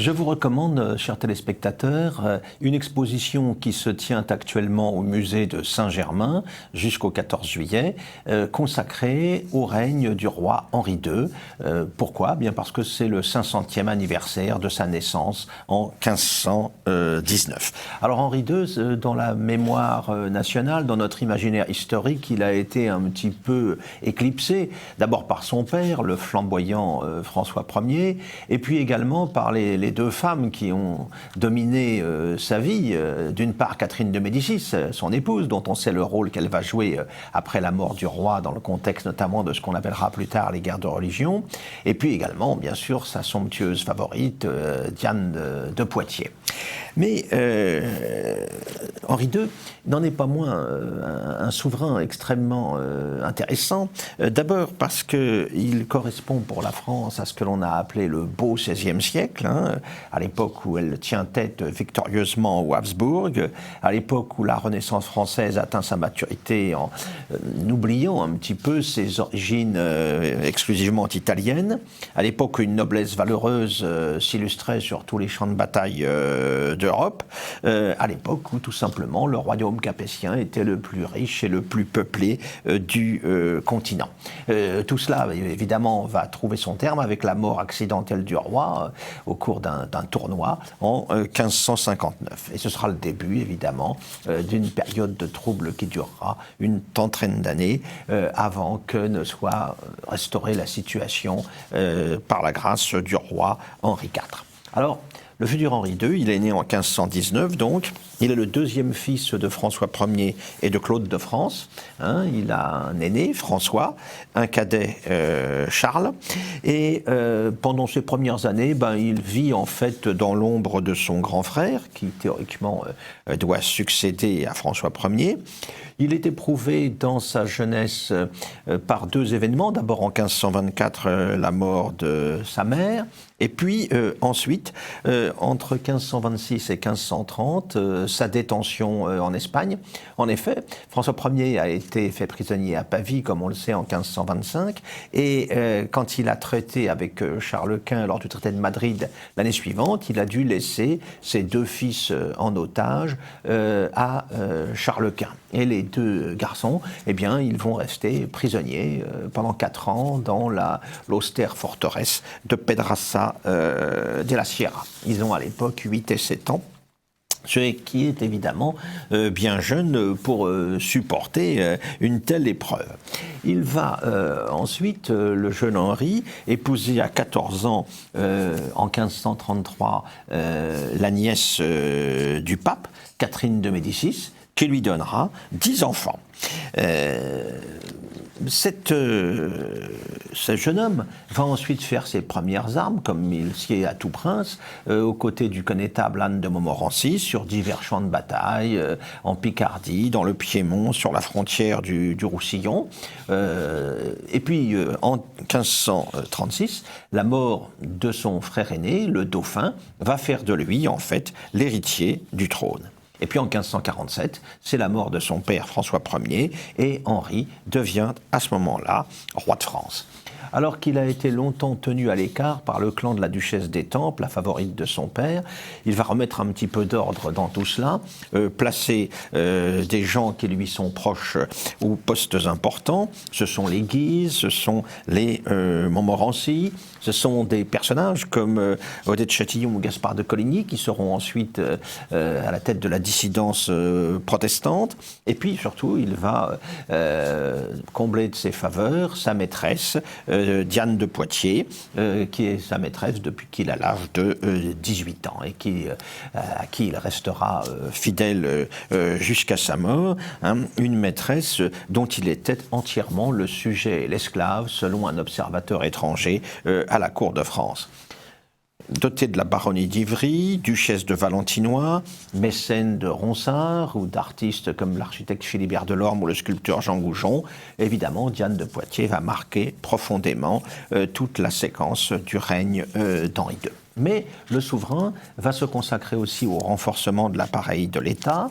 Je vous recommande, chers téléspectateurs, une exposition qui se tient actuellement au musée de Saint-Germain jusqu'au 14 juillet, consacrée au règne du roi Henri II. Pourquoi? Bien parce que c'est le 500e anniversaire de sa naissance en 1519. Alors Henri II, dans la mémoire nationale, dans notre imaginaire historique, il a été un petit peu éclipsé, d'abord par son père, le flamboyant François Ier, et puis également par les deux femmes qui ont dominé sa vie. D'une part, Catherine de Médicis, son épouse, dont on sait le rôle qu'elle va jouer après la mort du roi, dans le contexte notamment de ce qu'on appellera plus tard les guerres de religion. Et puis également, bien sûr, sa somptueuse favorite, Diane de Poitiers. Mais Henri II n'en est pas moins un souverain extrêmement intéressant. D'abord parce qu'il correspond pour la France à ce que l'on a appelé le beau XVIe siècle, à l'époque où elle tient tête victorieusement aux Habsbourg, à l'époque où la Renaissance française atteint sa maturité en oubliant un petit peu ses origines exclusivement italiennes, à l'époque où une noblesse valeureuse s'illustrait sur tous les champs de bataille d'Europe, à l'époque où tout simplement le royaume capétien était le plus riche et le plus peuplé du continent. Tout cela, évidemment, va trouver son terme avec la mort accidentelle du roi au cours d'un tournoi en 1559. Et ce sera le début, évidemment, d'une période de troubles qui durera une trentaine d'années avant que ne soit restaurée la situation par la grâce du roi Henri IV. Alors, le futur Henri II, il est né en 1519, donc. Il est le deuxième fils de François Ier et de Claude de France. Il a un aîné, François, un cadet, Charles. Et pendant ses premières années, il vit en fait dans l'ombre de son grand frère, qui théoriquement doit succéder à François Ier. Il est éprouvé dans sa jeunesse par deux événements. D'abord en 1524, la mort de sa mère. Et puis ensuite, entre 1526 et 1530, sa détention en Espagne. En effet, François Ier a été fait prisonnier à Pavie, comme on le sait, en 1525. Et quand il a traité avec Charles Quint lors du traité de Madrid l'année suivante, il a dû laisser ses deux fils en otage à Charles Quint. Et les deux garçons, eh bien, ils vont rester prisonniers pendant 4 ans dans l'austère forteresse de Pedraza de la Sierra. Ils ont à l'époque 8 et 7 ans. Ce qui est évidemment bien jeune pour supporter une telle épreuve. Il va ensuite, le jeune Henri, épouser à 14 ans, en 1533, la nièce du pape, Catherine de Médicis, qui lui donnera 10 enfants. Ce jeune homme va ensuite faire ses premières armes, comme il sied à tout prince, aux côtés du connétable Anne de Montmorency, sur divers champs de bataille, en Picardie, dans le Piémont, sur la frontière du Roussillon. Et puis, en 1536, la mort de son frère aîné, le dauphin, va faire de lui, en fait, l'héritier du trône. Et puis en 1547, c'est la mort de son père François Ier et Henri devient à ce moment-là roi de France. Alors qu'il a été longtemps tenu à l'écart par le clan de la duchesse d'Étampes, la favorite de son père, il va remettre un petit peu d'ordre dans tout cela, placer des gens qui lui sont proches aux postes importants. Ce sont les Guise, ce sont les Montmorency, ce sont des personnages comme Odette Chatillon ou Gaspard de Coligny qui seront ensuite à la tête de la dissidence protestante. Et puis surtout, il va combler de ses faveurs sa maîtresse, Diane de Poitiers, qui est sa maîtresse depuis qu'il a l'âge de 18 ans et à qui il restera fidèle jusqu'à sa mort. Une maîtresse dont il était entièrement le sujet et l'esclave, selon un observateur étranger à la cour de France. Dotée de la baronnie d'Ivry, duchesse de Valentinois, mécène de Ronsard ou d'artistes comme l'architecte Philibert Delorme ou le sculpteur Jean Goujon, évidemment, Diane de Poitiers va marquer profondément toute la séquence du règne d'Henri II. Mais le souverain va se consacrer aussi au renforcement de l'appareil de l'État,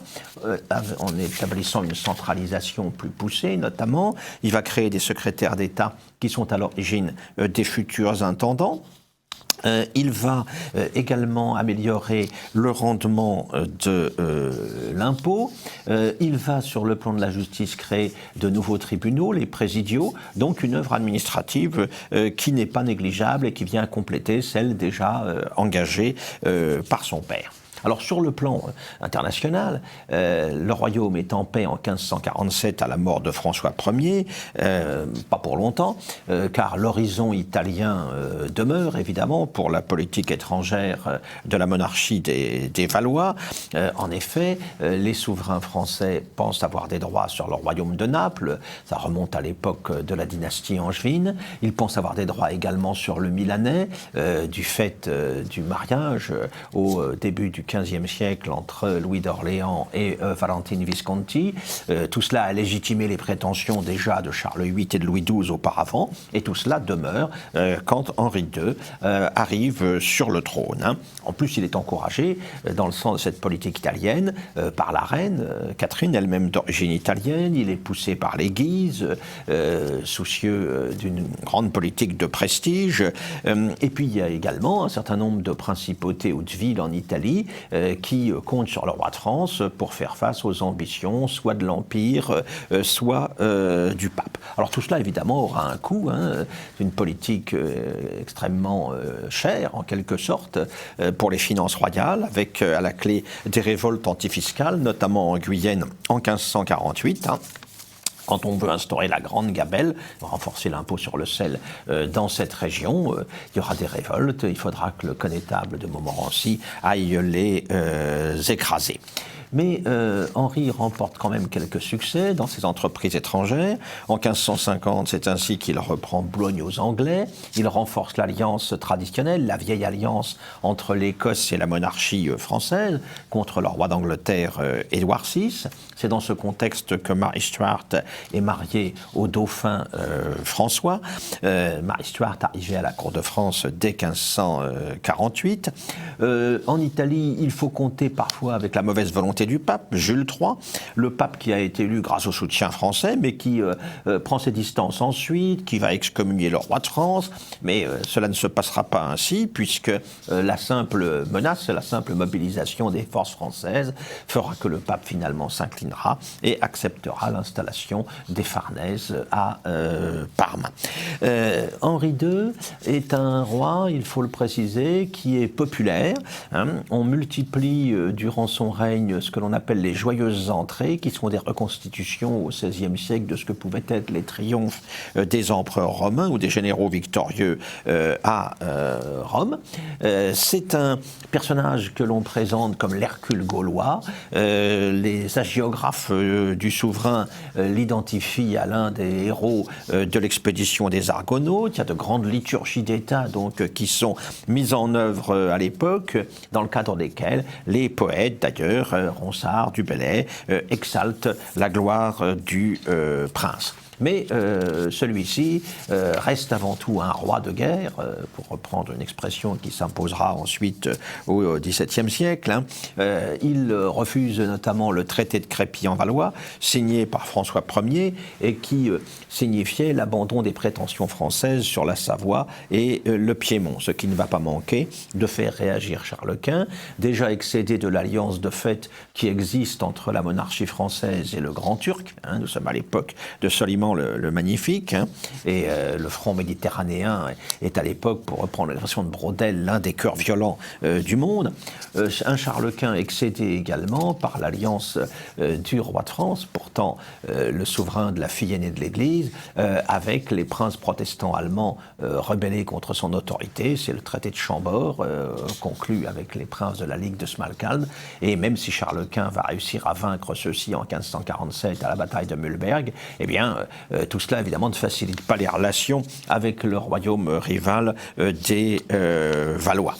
en établissant une centralisation plus poussée notamment. Il va créer des secrétaires d'État qui sont à l'origine des futurs intendants. Il va également améliorer le rendement de l'impôt. Il va, sur le plan de la justice, créer de nouveaux tribunaux, les présidiaux, donc une œuvre administrative qui n'est pas négligeable et qui vient compléter celle déjà engagée par son père. Alors sur le plan international, le royaume est en paix en 1547 à la mort de François Ier, pas pour longtemps, car l'horizon italien demeure évidemment pour la politique étrangère de la monarchie des Valois. En effet, les souverains français pensent avoir des droits sur le royaume de Naples, ça remonte à l'époque de la dynastie angevine. Ils pensent avoir des droits également sur le Milanais, du fait du mariage au début du XVe siècle entre Louis d'Orléans et Valentine Visconti. Tout cela a légitimé les prétentions déjà de Charles VIII et de Louis XII auparavant, et tout cela demeure quand Henri II arrive sur le trône. En plus, il est encouragé dans le sens de cette politique italienne par la reine Catherine, elle-même d'origine italienne. Il est poussé par les Guises, soucieux d'une grande politique de prestige. Et puis il y a également un certain nombre de principautés ou de villes en Italie qui comptent sur le roi de France pour faire face aux ambitions soit de l'Empire, soit du pape. Alors tout cela évidemment aura un coût, une politique extrêmement chère en quelque sorte pour les finances royales, avec à la clé des révoltes antifiscales, notamment en Guyenne en 1548. Quand on veut instaurer la grande gabelle, renforcer l'impôt sur le sel dans cette région, il y aura des révoltes, il faudra que le connétable de Montmorency aille les écraser. Mais Henri remporte quand même quelques succès dans ses entreprises étrangères. En 1550, c'est ainsi qu'il reprend Boulogne aux Anglais. Il renforce l'alliance traditionnelle, la vieille alliance entre l'Écosse et la monarchie française, contre le roi d'Angleterre Édouard VI. C'est dans ce contexte que Marie Stuart est mariée au dauphin François. Marie Stuart arrivée à la cour de France dès 1548. En Italie, il faut compter parfois avec la mauvaise volonté du pape, Jules III, le pape qui a été élu grâce au soutien français, mais qui prend ses distances ensuite, qui va excommunier le roi de France, mais cela ne se passera pas ainsi, puisque la simple menace, la simple mobilisation des forces françaises fera que le pape finalement s'inclinera et acceptera l'installation des Farnèse à Parme. Henri II est un roi, il faut le préciser, qui est populaire. On multiplie durant son règne ce que l'on appelle les joyeuses entrées, qui sont des reconstitutions au XVIe siècle de ce que pouvaient être les triomphes des empereurs romains ou des généraux victorieux à Rome. C'est un personnage que l'on présente comme l'Hercule gaulois. Les hagiographes du souverain l'identifient à l'un des héros de l'expédition des Argonautes. Il y a de grandes liturgies d'État donc qui sont mises en œuvre à l'époque, dans le cadre desquelles les poètes, d'ailleurs, Ronsard, Du Bellay, exaltent la gloire du prince. Mais celui-ci reste avant tout un roi de guerre, pour reprendre une expression qui s'imposera ensuite au XVIIe siècle. Il refuse notamment le traité de Crépy-en-Valois, signé par François Ier, et qui signifiait l'abandon des prétentions françaises sur la Savoie et le Piémont, ce qui ne va pas manquer de faire réagir Charles Quint, déjà excédé de l'alliance de fait qui existe entre la monarchie française et le Grand Turc. Nous sommes à l'époque de Soliman le Magnifique, et le front méditerranéen est à l'époque, pour reprendre l'expression de Braudel, l'un des cœurs violents du monde. Un Charles Quint excédé également par l'alliance du roi de France, pourtant le souverain de la fille aînée de l'Église, avec les princes protestants allemands rebellés contre son autorité. C'est le traité de Chambord, conclu avec les princes de la Ligue de Smalkalde, et même si Charles Quint va réussir à vaincre ceux-ci en 1547 à la bataille de Mühlberg, eh bien, tout cela, évidemment, ne facilite pas les relations avec le royaume rival des Valois.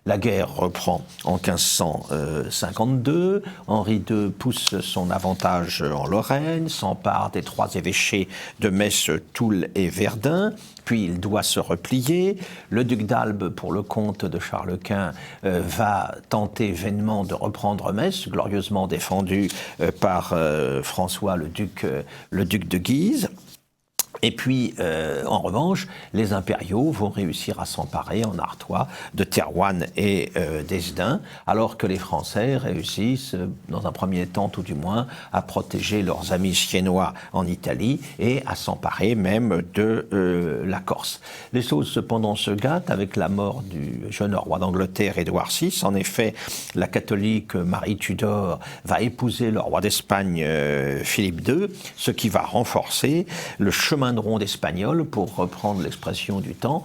La guerre reprend en 1552. Henri II pousse son avantage en Lorraine, s'empare des 3 évêchés de Metz, Toul et Verdun. Puis il doit se replier. Le duc d'Albe, pour le compte de Charles Quint, va tenter vainement de reprendre Metz, glorieusement défendu par François, le duc de Guise. Et puis, en revanche, les impériaux vont réussir à s'emparer en Artois de Thérouanne et d'Hesdin, alors que les Français réussissent, dans un premier temps tout du moins, à protéger leurs amis siennois en Italie et à s'emparer même de la Corse. Les choses cependant se gâtent avec la mort du jeune roi d'Angleterre, Édouard VI. En effet, la catholique Marie Tudor va épouser le roi d'Espagne, Philippe II, ce qui va renforcer le chemin de ronde espagnol, pour reprendre l'expression du temps,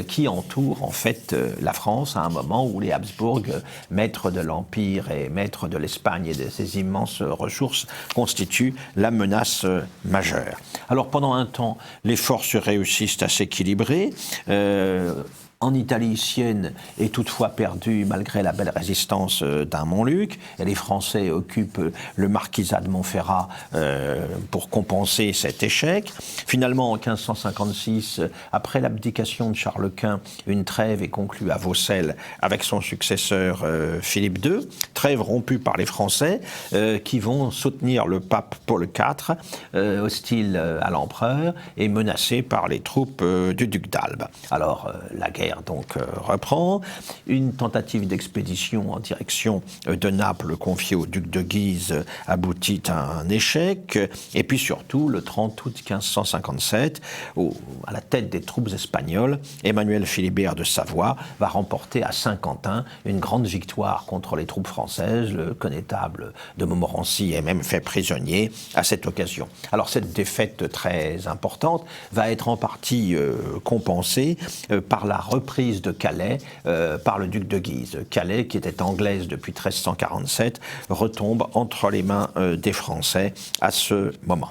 qui entoure en fait la France à un moment où les Habsbourg, maîtres de l'Empire et maîtres de l'Espagne et de ses immenses ressources, constituent la menace majeure. Alors pendant un temps, les forces réussissent à s'équilibrer. En Italie, Sienne est toutefois perdue malgré la belle résistance d'un Montluc, et les Français occupent le marquisat de Montferrat pour compenser cet échec. Finalement, en 1556, après l'abdication de Charles Quint, une trêve est conclue à Vaucelles avec son successeur Philippe II, trêve rompue par les Français qui vont soutenir le pape Paul IV, hostile à l'empereur et menacé par les troupes du duc d'Albe. Alors, la guerre donc reprend. Une tentative d'expédition en direction de Naples confiée au duc de Guise aboutit à un échec. Et puis surtout, le 30 août 1557, à la tête des troupes espagnoles, Emmanuel Philibert de Savoie va remporter à Saint-Quentin une grande victoire contre les troupes françaises. Le connétable de Montmorency est même fait prisonnier à cette occasion. Alors cette défaite très importante va être en partie compensée par la reprise de Calais par le duc de Guise. Calais, qui était anglaise depuis 1347, retombe entre les mains des Français à ce moment.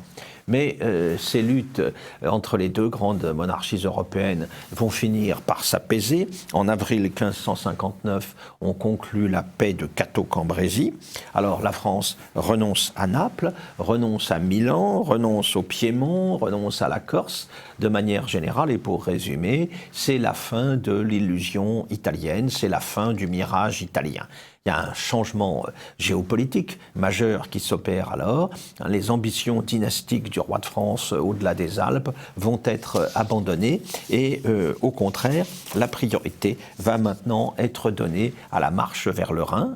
Mais ces luttes entre les deux grandes monarchies européennes vont finir par s'apaiser. En avril 1559, on conclut la paix de Cateau-Cambrésis. Alors la France renonce à Naples, renonce à Milan, renonce au Piémont, renonce à la Corse. De manière générale, et pour résumer, c'est la fin de l'illusion italienne, c'est la fin du mirage italien. Il y a un changement géopolitique majeur qui s'opère alors. Les ambitions dynastiques du roi de France au-delà des Alpes vont être abandonnées et au contraire, la priorité va maintenant être donnée à la marche vers le Rhin.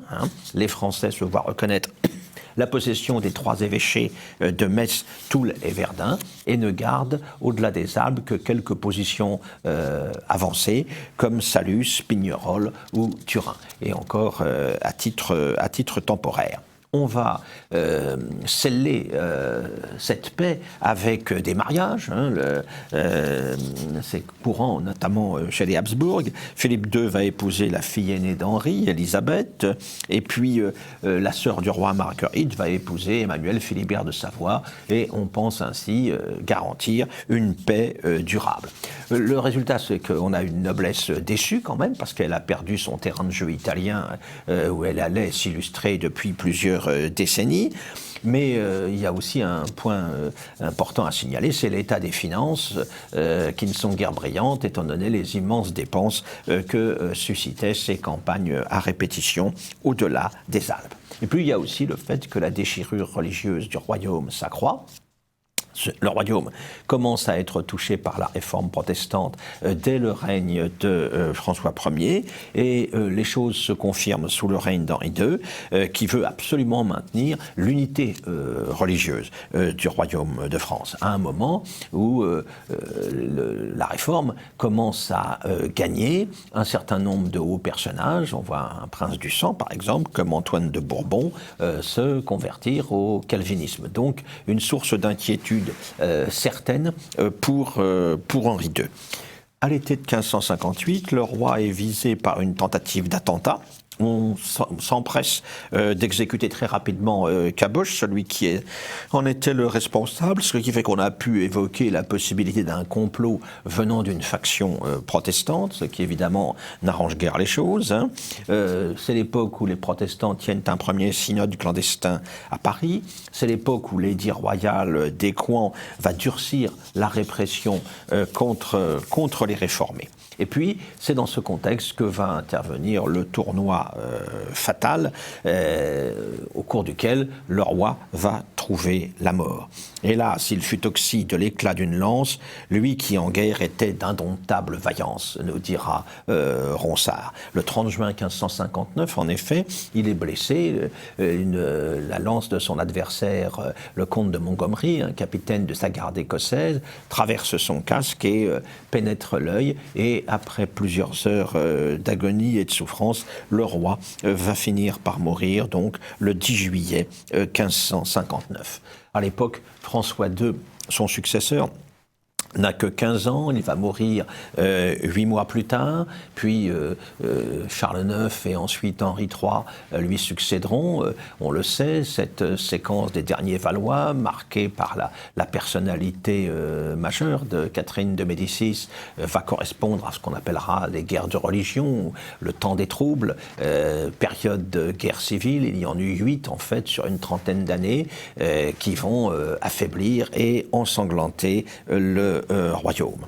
Les Français se voient reconnaître la possession des 3 évêchés de Metz, Toul et Verdun, et ne garde au-delà des Alpes que quelques positions avancées, comme Salus, Pignerol ou Turin, et encore à titre temporaire. On va sceller cette paix avec des mariages. C'est courant, notamment chez les Habsbourg. Philippe II va épouser la fille aînée d'Henri, Élisabeth, et puis la sœur du roi Marguerite va épouser Emmanuel Philibert de Savoie, et on pense ainsi garantir une paix durable. Le résultat, c'est qu'on a une noblesse déçue quand même, parce qu'elle a perdu son terrain de jeu italien où elle allait s'illustrer depuis plusieurs décennies. Mais il y a aussi un point important à signaler, c'est l'état des finances qui ne sont guère brillantes, étant donné les immenses dépenses que suscitaient ces campagnes à répétition au-delà des Alpes. Et puis il y a aussi le fait que la déchirure religieuse du royaume s'accroît. Le royaume commence à être touché par la réforme protestante dès le règne de François Ier, et les choses se confirment sous le règne d'Henri II, qui veut absolument maintenir l'unité religieuse du royaume de France, à un moment où la réforme commence à gagner un certain nombre de hauts personnages. On voit un prince du sang, par exemple, comme Antoine de Bourbon, se convertir au calvinisme. Donc une source d'inquiétude certaine pour Henri II. À l'été de 1558, le roi est visé par une tentative d'attentat. On s'empresse d'exécuter très rapidement Caboche, celui qui en était le responsable, ce qui fait qu'on a pu évoquer la possibilité d'un complot venant d'une faction protestante, ce qui évidemment n'arrange guère les choses. C'est l'époque où les protestants tiennent un premier synode clandestin à Paris. C'est l'époque où l'édit royal d'Écouen va durcir la répression contre les réformés. Et puis, c'est dans ce contexte que va intervenir le tournoi fatal, au cours duquel le roi va trouver la mort. Hélas, il fut oxy de l'éclat d'une lance, lui qui en guerre était d'indomptable vaillance, nous dira Ronsard. Le 30 juin 1559, en effet, il est blessé. La lance de son adversaire, le comte de Montgomery, un capitaine de sa garde écossaise, traverse son casque et pénètre l'œil. Et après plusieurs heures d'agonie et de souffrance, le roi va finir par mourir, donc le 10 juillet 1559. À l'époque, François II, son successeur, n'a que 15 ans, il va mourir 8 mois plus tard, puis Charles IX et ensuite Henri III lui succéderont. On le sait, cette séquence des derniers Valois, marquée par la personnalité majeure de Catherine de Médicis, va correspondre à ce qu'on appellera les guerres de religion, le temps des troubles, période de guerre civile. Il y en eut 8 en fait sur une trentaine d'années qui vont affaiblir et ensanglanter le royaume.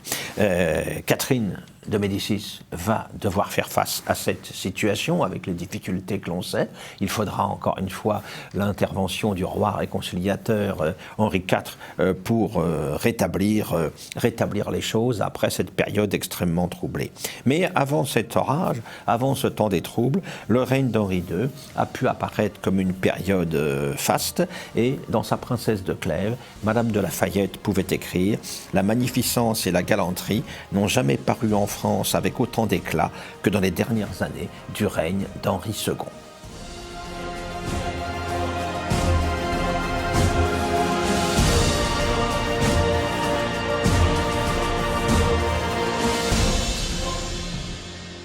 Catherine de Médicis va devoir faire face à cette situation avec les difficultés que l'on sait. Il faudra encore une fois l'intervention du roi réconciliateur Henri IV pour rétablir les choses après cette période extrêmement troublée. Mais avant cet orage, avant ce temps des troubles, le règne d'Henri II a pu apparaître comme une période faste et dans sa Princesse de Clèves, Madame de La Fayette pouvait écrire « La magnificence et la galanterie n'ont jamais paru en France avec autant d'éclat que dans les dernières années du règne d'Henri II. »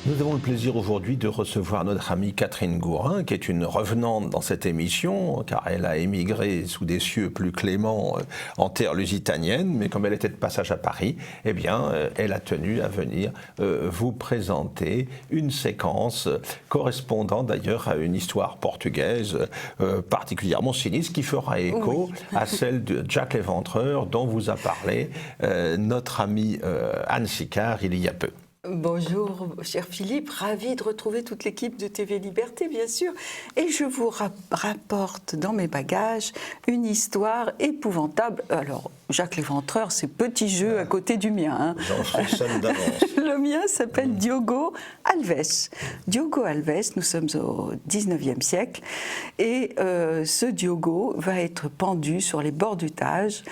Nous avons le plaisir aujourd'hui de recevoir notre amie Catherine Gourin, qui est une revenante dans cette émission, car elle a émigré sous des cieux plus cléments en terre lusitanienne, mais comme elle était de passage à Paris, eh bien, elle a tenu à venir vous présenter une séquence correspondant d'ailleurs à une histoire portugaise particulièrement sinistre, qui fera écho à celle de Jack l'Éventreur, dont vous a parlé notre amie Anne Sicard il y a peu. Bonjour, cher Philippe, ravi de retrouver toute l'équipe de TV Liberté, bien sûr. Et je vous rapporte dans mes bagages une histoire épouvantable. Alors, Jack l'Éventreur, c'est petit jeu à côté du mien. Hein. J'en frissonne d'avance. Le mien s'appelle Diogo Alves. Diogo Alves, nous sommes au 19e siècle. Et ce Diogo va être pendu sur les bords du Tage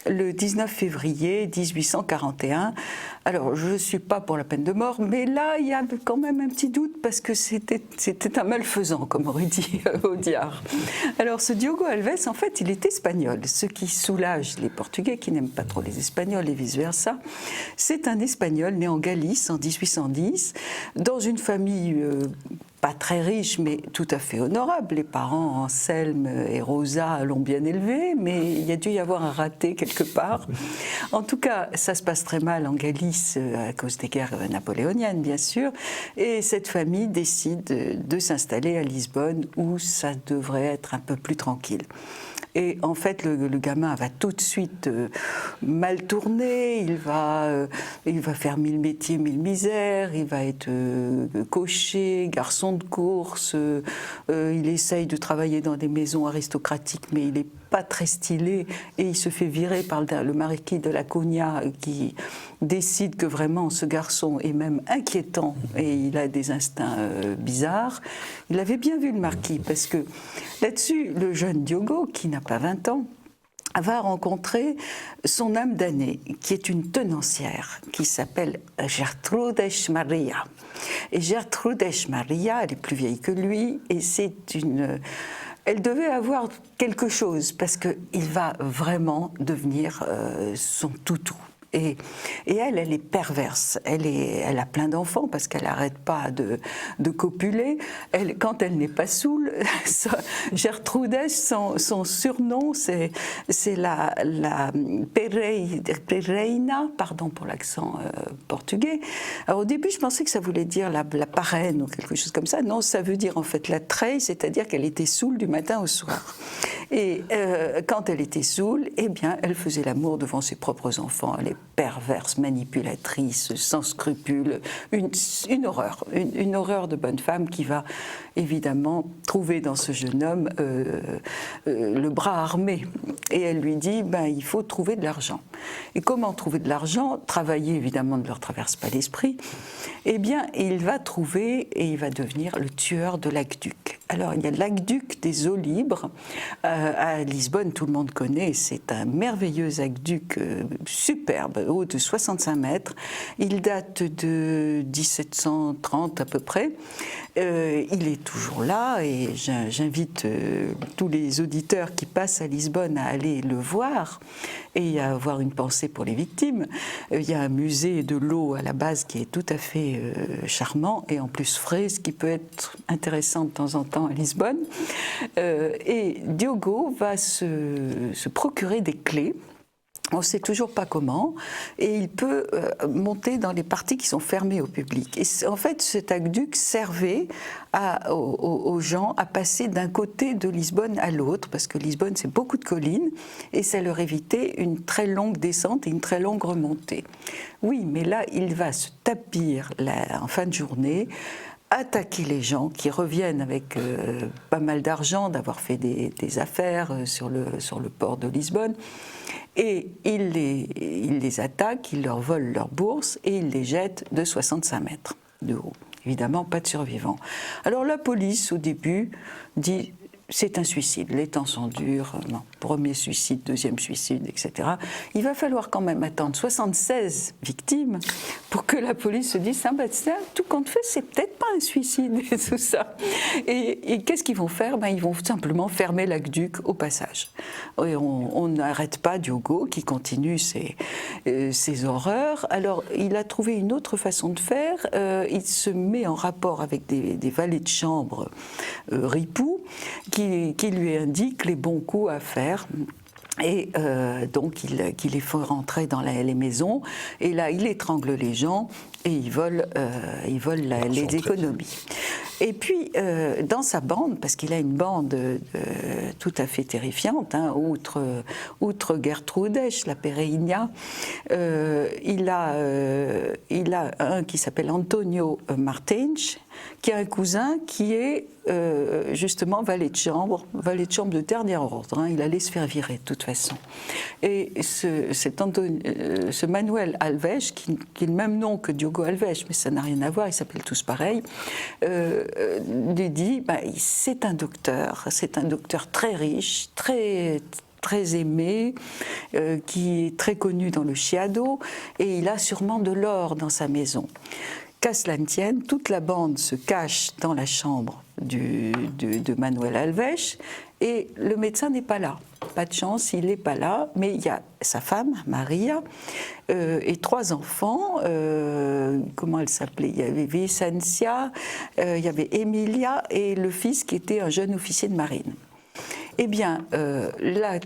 le 19 février 1841. Alors, je ne suis pas pour la peine de mort, mais là, il y a quand même un petit doute parce que c'était un malfaisant, comme aurait dit Audiard. Alors, ce Diogo Alves, en fait, il est espagnol, ce qui soulage les Portugais qui n'aiment pas trop les Espagnols et vice-versa. C'est un Espagnol né en Galice en 1810, dans une famille pas très riche, mais tout à fait honorable. Les parents, Anselme et Rosa, l'ont bien élevé, mais il y a dû y avoir un raté quelque part. En tout cas, ça se passe très mal en Galice à cause des guerres napoléoniennes, bien sûr. Et cette famille décide de s'installer à Lisbonne, où ça devrait être un peu plus tranquille. Et en fait, le gamin va tout de suite mal tourner, il va faire 1000 métiers, 1000 misères, il va être cocher, garçon de course, il essaye de travailler dans des maisons aristocratiques, mais il n'est pas très stylé, et il se fait virer par le marquis de la Cunha, qui décide que vraiment ce garçon est même inquiétant, et il a des instincts bizarres. Il avait bien vu le marquis, parce que là-dessus, le jeune Diogo, qui n'a pas 20 ans, va rencontrer son âme damnée, qui est une tenancière, qui s'appelle Gertrudes Maria. Et Gertrudes Maria, elle est plus vieille que lui, et elle devait avoir quelque chose, parce qu'il va vraiment devenir son toutou. Et elle est perverse. Elle a plein d'enfants parce qu'elle n'arrête pas de copuler. Quand elle n'est pas saoule, Gertrudes, son surnom, c'est la Pereina, pardon pour l'accent portugais. Alors au début, je pensais que ça voulait dire la parraine ou quelque chose comme ça. Non, ça veut dire en fait la treille, c'est-à-dire qu'elle était saoule du matin au soir. Et quand elle était saoule, eh bien, elle faisait l'amour devant ses propres enfants. Elle est perverse, manipulatrice, sans scrupules, une horreur, une horreur de bonne femme qui va évidemment trouver dans ce jeune homme le bras armé. Et elle lui dit, il faut trouver de l'argent. Et comment trouver de l'argent? Travailler, évidemment, ne leur traverse pas l'esprit. Eh bien, il va trouver et il va devenir le tueur de l'aqueduc. Alors, il y a l'aqueduc des eaux libres. À Lisbonne, tout le monde connaît, c'est un merveilleux aqueduc superbe, haut de 65 mètres. Il date de 1730 à peu près. Il est toujours là et j'invite tous les auditeurs qui passent à Lisbonne à aller le voir et à avoir une pensée pour les victimes. Il y a un musée de l'eau à la base qui est tout à fait charmant et en plus frais, ce qui peut être intéressant de temps en temps à Lisbonne. Et Diogo va se procurer des clés. On ne sait toujours pas comment, et il peut monter dans les parties qui sont fermées au public. Et en fait, cet aqueduc servait aux gens à passer d'un côté de Lisbonne à l'autre, parce que Lisbonne, c'est beaucoup de collines, et ça leur évitait une très longue descente et une très longue remontée. Oui, mais là, il va se tapir en fin de journée, attaquer les gens qui reviennent avec pas mal d'argent, d'avoir fait des affaires sur le port de Lisbonne. Et il les attaque, il leur vole leur bourse et il les jette de 65 mètres de haut. Évidemment, pas de survivants. Alors la police, au début, dit c'est un suicide, les temps sont durs, non, premier suicide, deuxième suicide, etc. Il va falloir quand même attendre 76 victimes pour que la police se dise tout compte fait, c'est peut-être pas un suicide et tout ça. Et qu'est-ce qu'ils vont faire? Ils vont simplement fermer l'aqueduc au passage. Et on n'arrête pas Diogo qui continue ses horreurs. Alors il a trouvé une autre façon de faire. Il se met en rapport avec des valets de chambre ripoux qui lui indiquent les bons coups à faire. Et donc il les fait rentrer dans les maisons et là il étrangle les gens et il vole les économies. Et puis dans sa bande, parce qu'il a une bande tout à fait terrifiante, outre Gertrudes, la Pereira, il a un qui s'appelle Antonio Martins, qui a un cousin qui est justement valet de chambre de dernier ordre. Il allait se faire virer de toute façon. Et ce Manuel Alves, qui est le même nom que Diogo Alves, mais ça n'a rien à voir, ils s'appellent tous pareil, lui dit c'est un docteur très riche, très aimé, qui est très connu dans le Chiado, et il a sûrement de l'or dans sa maison. Qu'à cela ne tienne, toute la bande se cache dans la chambre de Manuel Alves et le médecin n'est pas là. Pas de chance, il n'est pas là, mais il y a sa femme, Maria, et 3 enfants. Comment elle s'appelait? Il y avait Vicencia, il y avait Emilia et le fils qui était un jeune officier de marine. Eh bien, la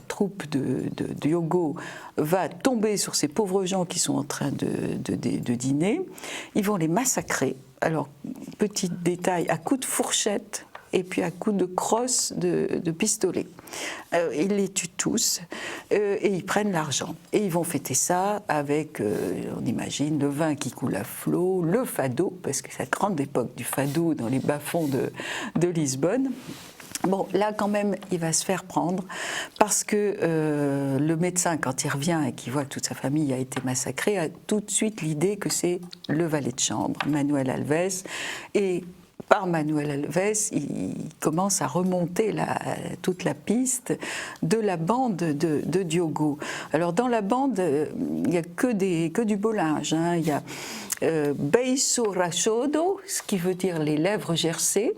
troupe de Diogo va tomber sur ces pauvres gens qui sont en train de dîner. Ils vont les massacrer. Alors, petit détail, à coups de fourchette et puis à coups de crosse de pistolet. Ils les tuent tous et ils prennent l'argent. Et ils vont fêter ça avec, on imagine, le vin qui coule à flot, le fado, parce que c'est la grande époque du fado dans les bas-fonds de Lisbonne. Bon, là, quand même, il va se faire prendre parce que le médecin, quand il revient et qu'il voit que toute sa famille a été massacrée, a tout de suite l'idée que c'est le valet de chambre, Manuel Alves. Et par Manuel Alves, il commence à remonter toute la piste de la bande de Diogo. Alors, dans la bande, il n'y a que du beau linge. Il y a Beiço Rachodo, ce qui veut dire les lèvres gercées.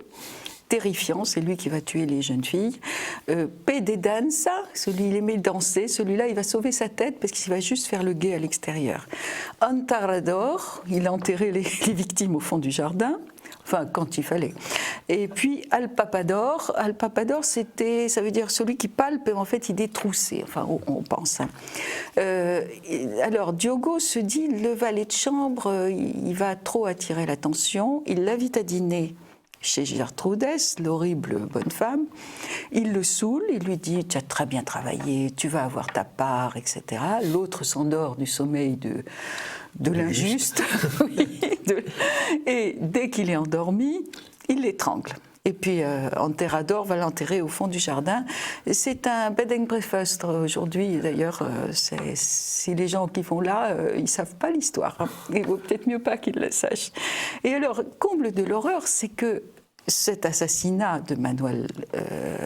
Terrifiant, c'est lui qui va tuer les jeunes filles. Pede dança, celui il aimait danser, celui-là il va sauver sa tête parce qu'il va juste faire le guet à l'extérieur. Antarador, il a enterré les victimes au fond du jardin, enfin quand il fallait. Et puis Alpapador, ça veut dire celui qui palpe et en fait il détroussait, enfin on pense. Alors Diogo se dit, le valet de chambre, il va trop attirer l'attention, il l'invite à dîner chez Gertrudes, l'horrible bonne femme. Il le saoule, il lui dit « tu as très bien travaillé, tu vas avoir ta part, etc. » L'autre s'endort du sommeil de l'injuste. Et dès qu'il est endormi, il l'étrangle. Et puis Enterrador va l'enterrer au fond du jardin. C'est un bed and breakfast aujourd'hui. D'ailleurs, si les gens qui vont là, ils ne savent pas l'histoire. Hein. Il vaut peut-être mieux pas qu'ils le sachent. Et alors, comble de l'horreur, c'est que cet assassinat de Manuel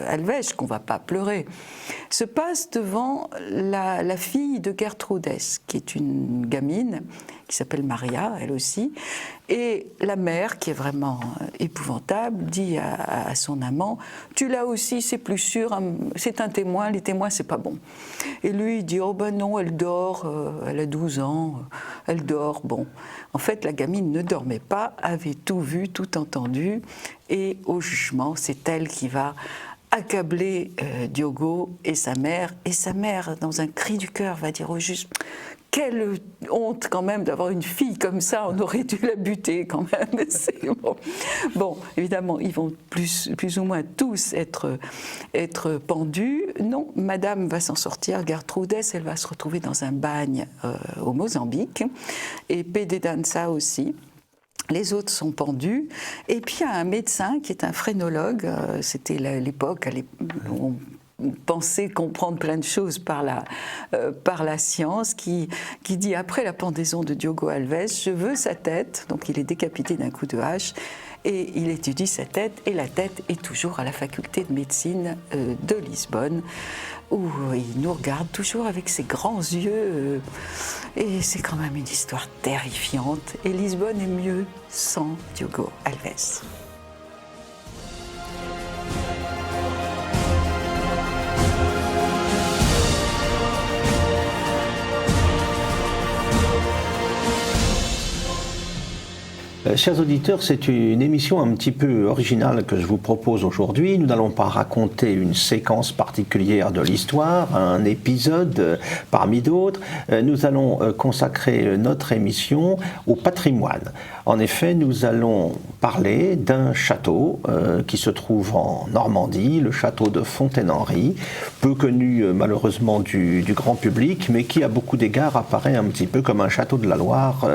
Alves, qu'on ne va pas pleurer, se passe devant la fille de Gertrudes, qui est une gamine, qui s'appelle Maria, elle aussi. Et la mère, qui est vraiment épouvantable, dit à son amant « Tu l'as aussi, c'est plus sûr, c'est un témoin, les témoins, c'est pas bon. » Et lui, il dit « Oh ben non, elle dort, elle a 12 ans, elle dort. » Bon, en fait, la gamine ne dormait pas, avait tout vu, tout entendu, et au jugement, c'est elle qui va accabler Diogo et sa mère, dans un cri du cœur, va dire au juge « Quelle honte quand même d'avoir une fille comme ça, on aurait dû la buter quand même. » Bon, évidemment, ils vont plus ou moins tous être pendus. Non, madame va s'en sortir, Gertrudes, elle va se retrouver dans un bagne au Mozambique, et Pede Dança aussi. Les autres sont pendus. Et puis il y a un médecin qui est un phrénologue, c'était l'époque où on pensait comprendre plein de choses par la science, qui dit après la pendaison de Diogo Alves, je veux sa tête, donc il est décapité d'un coup de hache, et il étudie sa tête, et la tête est toujours à la faculté de médecine de Lisbonne, où il nous regarde toujours avec ses grands yeux, et c'est quand même une histoire terrifiante, et Lisbonne est mieux sans Diogo Alves. Chers auditeurs, c'est une émission un petit peu originale que je vous propose aujourd'hui. Nous n'allons pas raconter une séquence particulière de l'histoire, un épisode parmi d'autres. Nous allons consacrer notre émission au patrimoine. En effet, nous allons parler d'un château qui se trouve en Normandie, le château de Fontaine-Henri, peu connu malheureusement du grand public, mais qui à beaucoup d'égards apparaît un petit peu comme un château de la Loire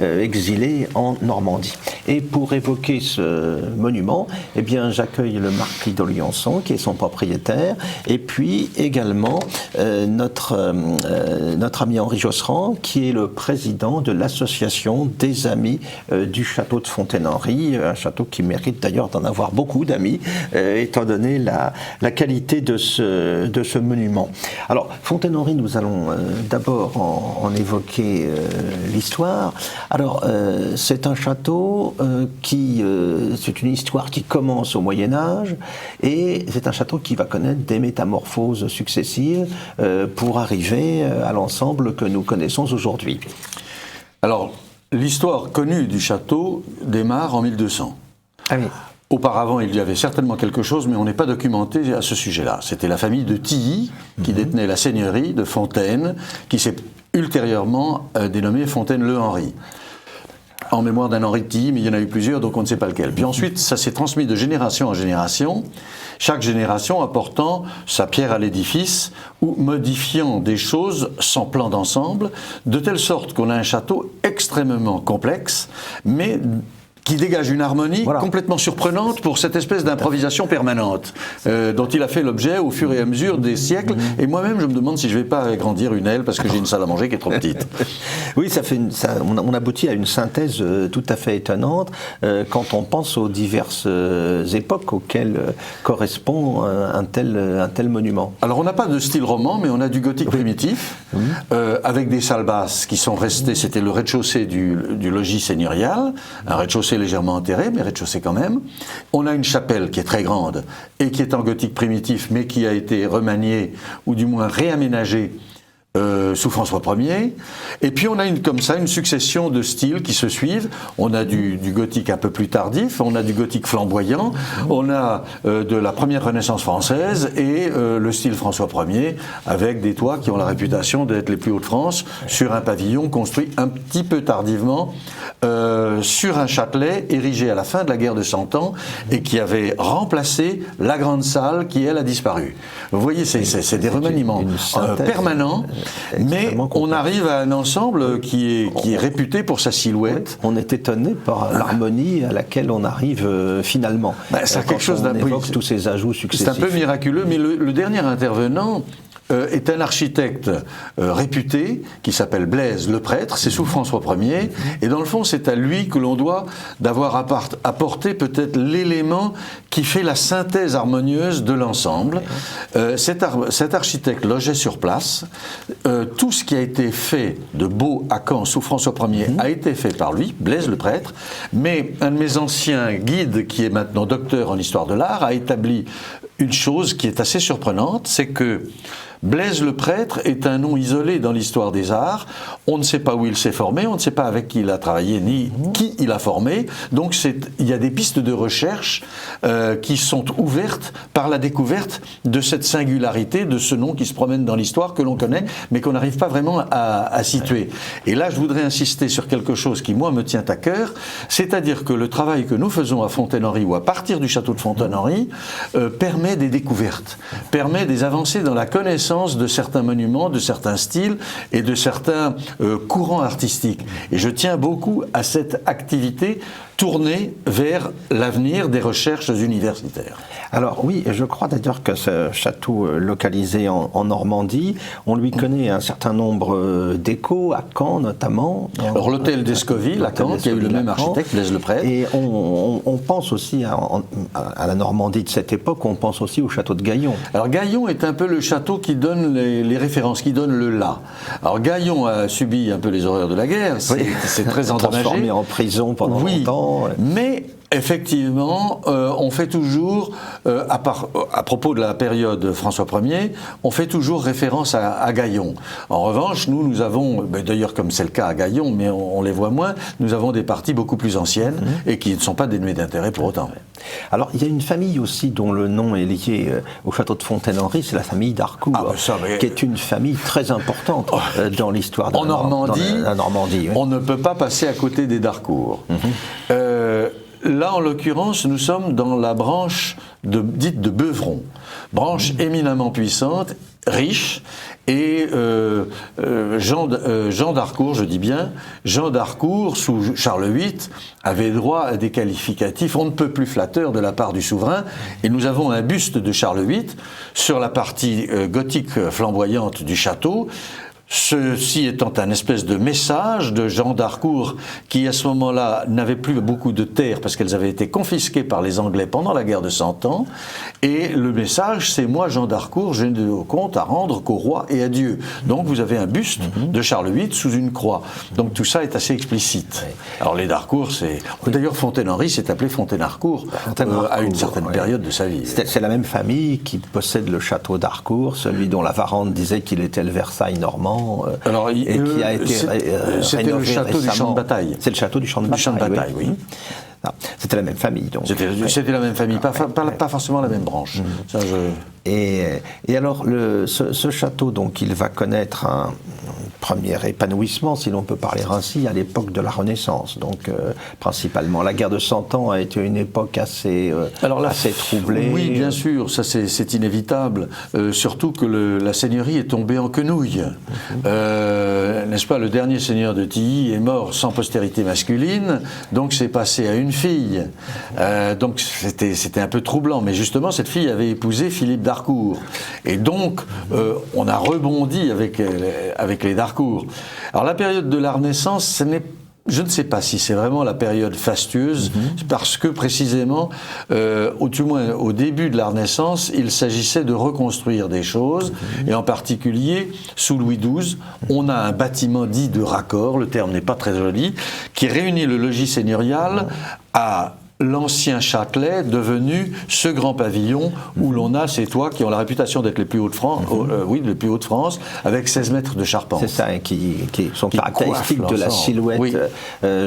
exilé en Normandie. Et pour évoquer ce monument, eh bien, j'accueille le marquis d'Oliançon, qui est son propriétaire, et puis également notre ami Henri Josserand, qui est le président de l'association des amis du château de Fontaine-Henri, un château qui mérite d'ailleurs d'en avoir beaucoup d'amis, étant donné la qualité de ce monument. Alors, Fontaine-Henri, nous allons d'abord en évoquer l'histoire. Alors, c'est un château c'est une histoire qui commence au Moyen-Âge, et c'est un château qui va connaître des métamorphoses successives pour arriver à l'ensemble que nous connaissons aujourd'hui. Alors, l'histoire connue du château démarre en 1200. Ah oui. Auparavant, il y avait certainement quelque chose, mais on n'est pas documenté à ce sujet-là. C'était la famille de Tilly qui détenait la seigneurie de Fontaine, qui s'est ultérieurement dénommée Fontaine-le-Henri. En mémoire d'un Henri de Tilly, mais il y en a eu plusieurs, donc on ne sait pas lequel. Puis ensuite, ça s'est transmis de génération en génération, chaque génération apportant sa pierre à l'édifice ou modifiant des choses sans plan d'ensemble, de telle sorte qu'on a un château extrêmement complexe, mais qui dégage une harmonie complètement surprenante pour cette espèce d'improvisation permanente dont il a fait l'objet au fur et à mesure des siècles. Et moi-même, je me demande si je ne vais pas agrandir une aile parce que j'ai une salle à manger qui est trop petite. Oui, on aboutit à une synthèse tout à fait étonnante quand on pense aux diverses époques auxquelles correspond un tel monument. Alors, on n'a pas de style roman, mais on a du gothique primitif, avec des salles basses qui sont restées, c'était le rez-de-chaussée du logis seigneurial, un rez-de-chaussée légèrement enterré, mais rez-de-chaussée quand même. On a une chapelle qui est très grande et qui est en gothique primitif, mais qui a été remaniée, ou du moins réaménagée sous François Ier, et puis on a comme ça une succession de styles qui se suivent. On a du gothique un peu plus tardif, on a du gothique flamboyant, on a de la première Renaissance française et le style François Ier, avec des toits qui ont la réputation d'être les plus hauts de France, sur un pavillon construit un petit peu tardivement, sur un châtelet érigé à la fin de la guerre de Cent Ans et qui avait remplacé la grande salle qui, elle, a disparu. Vous voyez, c'est des remaniements permanents. Mais on arrive à un ensemble qui est réputé pour sa silhouette. On est étonné par l'harmonie à laquelle on arrive finalement. C'est quelque chose d'un peu. On évoque tous ces ajouts successifs. C'est un peu miraculeux, mais le dernier intervenant est un architecte réputé qui s'appelle Blaise le Prêtre, c'est sous François Ier, et dans le fond c'est à lui que l'on doit d'avoir apporté peut-être l'élément qui fait la synthèse harmonieuse de l'ensemble. Cet architecte logeait sur place, tout ce qui a été fait de beau à Caen sous François Ier a été fait par lui, Blaise le Prêtre, mais un de mes anciens guides qui est maintenant docteur en histoire de l'art a établi une chose qui est assez surprenante, c'est que Blaise le Prêtre est un nom isolé dans l'histoire des arts. On ne sait pas où il s'est formé, on ne sait pas avec qui il a travaillé, ni qui il a formé. Donc il y a des pistes de recherche qui sont ouvertes par la découverte de cette singularité, de ce nom qui se promène dans l'histoire, que l'on connaît, mais qu'on n'arrive pas vraiment à situer. Et là, je voudrais insister sur quelque chose qui, moi, me tient à cœur, c'est-à-dire que le travail que nous faisons à Fontaine-Henri, ou à partir du château de Fontaine-Henri, permet des découvertes, permet des avancées dans la connaissance de certains monuments, de certains styles et de certains courants artistiques. Et je tiens beaucoup à cette activité tournée vers l'avenir des recherches universitaires. Alors oui, je crois d'ailleurs que ce château localisé en Normandie, on lui connaît un certain nombre d'échos, à Caen notamment. Alors l'hôtel d'Escoville à Caen, qui a eu le même architecte, Blaise le Prêtre. Et on pense aussi à la Normandie de cette époque, on pense aussi au château de Gaillon. Alors Gaillon est un peu le château qui donne les références, qui donne le là. Alors Gaillon a subi un peu les horreurs de la guerre, c'est très endommagé. Transformé en prison pendant longtemps. Mais effectivement, on fait toujours, à propos de la période François Ier, on fait toujours référence à Gaillon. En revanche, nous avons, d'ailleurs comme c'est le cas à Gaillon, mais on les voit moins, nous avons des parties beaucoup plus anciennes et qui ne sont pas dénuées d'intérêt pour autant. Alors, il y a une famille aussi dont le nom est lié au château de Fontaine-Henri, c'est la famille d'Harcourt, qui est une famille très importante dans l'histoire de la Normandie. Oui. On ne peut pas passer à côté des d'Harcourt. Là, en l'occurrence, nous sommes dans la branche dite de Beuvron, branche éminemment puissante, riche, et Jean d'Harcourt, je dis bien, Jean d'Harcourt, sous Charles VIII, avait droit à des qualificatifs on ne peut plus flatteurs de la part du souverain, et nous avons un buste de Charles VIII sur la partie gothique flamboyante du château. Ceci étant un espèce de message de Jean d'Harcourt qui, à ce moment-là, n'avait plus beaucoup de terres parce qu'elles avaient été confisquées par les Anglais pendant la guerre de Cent Ans. Et le message, c'est « Moi, Jean d'Harcourt, je n'ai de compte à rendre qu'au roi et à Dieu ». Donc vous avez un buste de Charles VIII sous une croix. Donc tout ça est assez explicite. Alors les d'Harcourt, c'est... D'ailleurs, Fontaine-Henri s'est appelé Fontaine-Harcourt à une certaine période de sa vie. C'est la même famille qui possède le château d'Harcourt, celui dont la Varande disait qu'il était le Versailles normand. Alors, et qui a été c'était le château récemment. Du champ de bataille. C'est le château du champ de bataille. Oui. C'était la même famille, donc. C'était la même famille, pas forcément la même branche. Ça, Et alors, ce château, donc, il va connaître un premier épanouissement, si l'on peut parler ainsi, à l'époque de la Renaissance. Donc, principalement, la guerre de Cent Ans a été une époque assez troublée. Oui, bien sûr, ça c'est inévitable. Surtout que la seigneurie est tombée en quenouille. N'est-ce pas, le dernier seigneur de Tilly est mort sans postérité masculine, donc c'est passé à une fille. Donc c'était un peu troublant, mais justement, cette fille avait épousé Philippe d'Harcourt. Et donc, on a rebondi avec les d'Harcourt. Alors la période de la Renaissance, je ne sais pas si c'est vraiment la période fastueuse, parce que précisément, du moins au début de la Renaissance, il s'agissait de reconstruire des choses, et en particulier, sous Louis XII, on a un bâtiment dit de raccord, le terme n'est pas très joli, qui réunit le logis seigneurial à l'ancien Châtelet devenu ce grand pavillon où l'on a ces toits qui ont la réputation d'être les plus hauts de France, les plus hauts de France, avec 16 mètres de charpente. C'est ça, hein, qui sont caractéristiques de la silhouette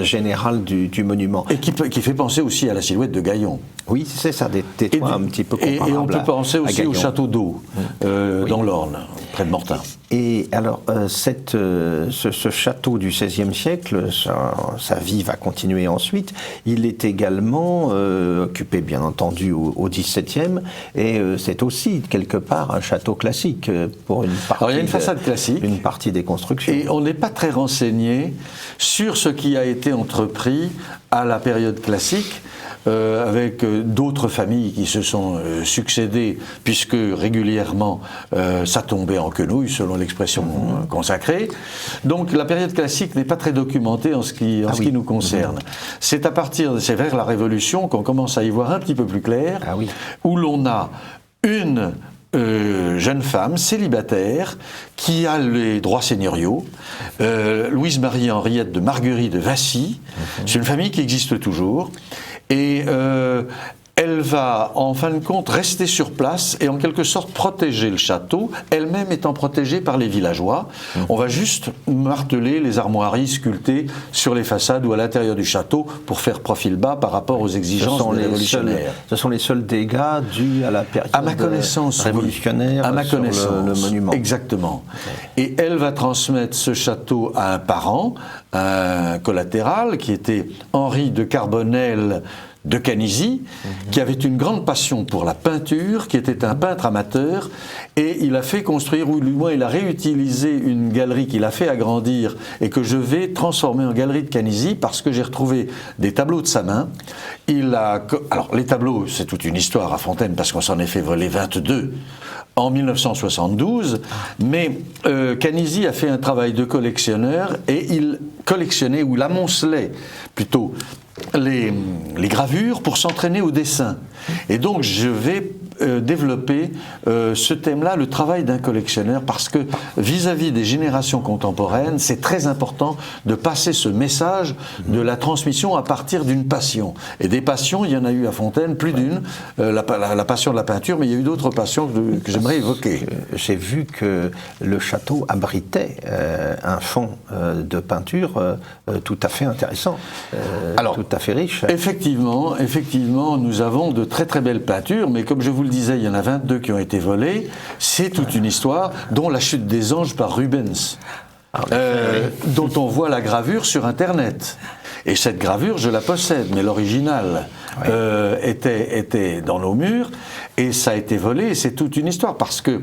générale du monument. Et qui fait penser aussi à la silhouette de Gaillon. Oui, c'est ça, des toits un petit peu comparables. Et on peut penser aussi au château d'Eau, dans Oui. l'Orne, près de Mortain. Et alors, ce château du XVIe siècle, sa vie va continuer ensuite. Il est également occupé, bien entendu, au XVIIe, et c'est aussi, quelque part, un château classique pour une partie. Alors, il y a une façade classique. Une partie des constructions. Et on n'est pas très renseigné sur ce qui a été entrepris à la période classique, avec d'autres familles qui se sont succédées, puisque régulièrement ça tombait en quenouille, selon l'expression consacrée. Donc la période classique n'est pas très documentée en ce qui nous concerne. C'est vers la Révolution qu'on commence à y voir un petit peu plus clair, où l'on a une jeune femme célibataire qui a les droits seigneuriaux, Louise-Marie Henriette de Marguerie de Vassy. C'est une famille qui existe toujours. Et elle va, en fin de compte, rester sur place et en quelque sorte protéger le château, elle-même étant protégée par les villageois. On va juste marteler les armoiries sculptées sur les façades ou à l'intérieur du château pour faire profil bas par rapport aux exigences des révolutionnaires. Ce sont les seuls dégâts dus à la période révolutionnaire sur le monument. Exactement. Et elle va transmettre ce château à un parent, un collatéral, qui était Henri de Carbonel de Canizy, qui avait une grande passion pour la peinture, qui était un peintre amateur, et il a fait construire, ou du moins il a réutilisé une galerie qu'il a fait agrandir et que je vais transformer en galerie de Canizy parce que j'ai retrouvé des tableaux de sa main. Alors les tableaux, c'est toute une histoire à Fontaine parce qu'on s'en est fait voler 22 en 1972, mais Canizy a fait un travail de collectionneur et il collectionnait, ou il amoncelait plutôt, les gravures pour s'entraîner au dessin. Et donc je vais développer ce thème-là, le travail d'un collectionneur, parce que vis-à-vis des générations contemporaines, c'est très important de passer ce message de la transmission à partir d'une passion. Et des passions, il y en a eu à Fontaine, plus d'une, la passion de la peinture, mais il y a eu d'autres passions que j'aimerais évoquer. J'ai vu que le château abritait un fond de peinture tout à fait intéressant, tout à fait riche. Effectivement, nous avons de très très belles peintures, mais comme je vous le disais, il y en a 22 qui ont été volées. C'est toute une histoire, dont La Chute des Anges par Rubens, dont on voit la gravure sur Internet. Et cette gravure, je la possède, mais l'original était dans nos murs, et ça a été volé, et c'est toute une histoire, parce que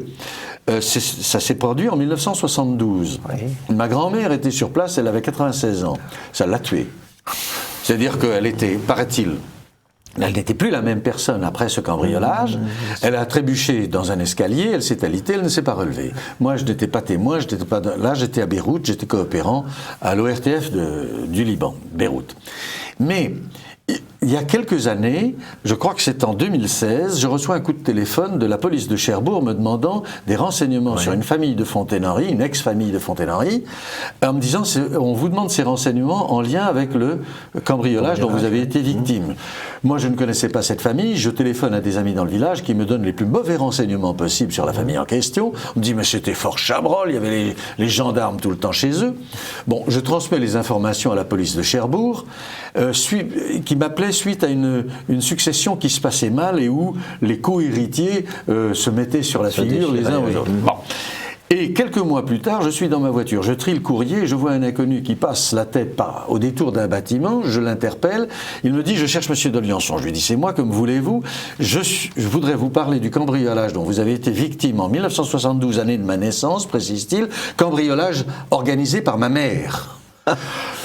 ça s'est produit en 1972. Ma grand-mère était sur place, elle avait 96 ans. Ça l'a tuée. C'est-à-dire qu'elle était, paraît-il, elle n'était plus la même personne après ce cambriolage. Elle a trébuché dans un escalier, elle s'est alitée, elle ne s'est pas relevée. Moi, je n'étais pas témoin, là, j'étais à Beyrouth, j'étais coopérant à l'ORTF du Liban, Beyrouth. Mais il y a quelques années, je crois que c'est en 2016, je reçois un coup de téléphone de la police de Cherbourg me demandant des renseignements sur une famille de Fontaine-Henry, une ex-famille de Fontaine-Henry, en me disant on vous demande ces renseignements en lien avec le cambriolage dont vous avez été victime. Moi, je ne connaissais pas cette famille, je téléphone à des amis dans le village qui me donnent les plus mauvais renseignements possibles sur la famille en question. On me dit mais c'était fort Chabrol, il y avait les gendarmes tout le temps chez eux. Bon, je transmets les informations à la police de Cherbourg, qui m'appelait suite à une succession qui se passait mal et où les co-héritiers se mettaient sur la figure les uns aux autres. Bon. Et quelques mois plus tard, je suis dans ma voiture, je trie le courrier, je vois un inconnu qui passe la tête au détour d'un bâtiment, je l'interpelle, il me dit « Je cherche monsieur d'Oliançon ». Je lui dis « C'est moi, que me voulez-vous ? Je voudrais vous parler du cambriolage dont vous avez été victime en 1972, année de ma naissance, précise-t-il, cambriolage organisé par ma mère ».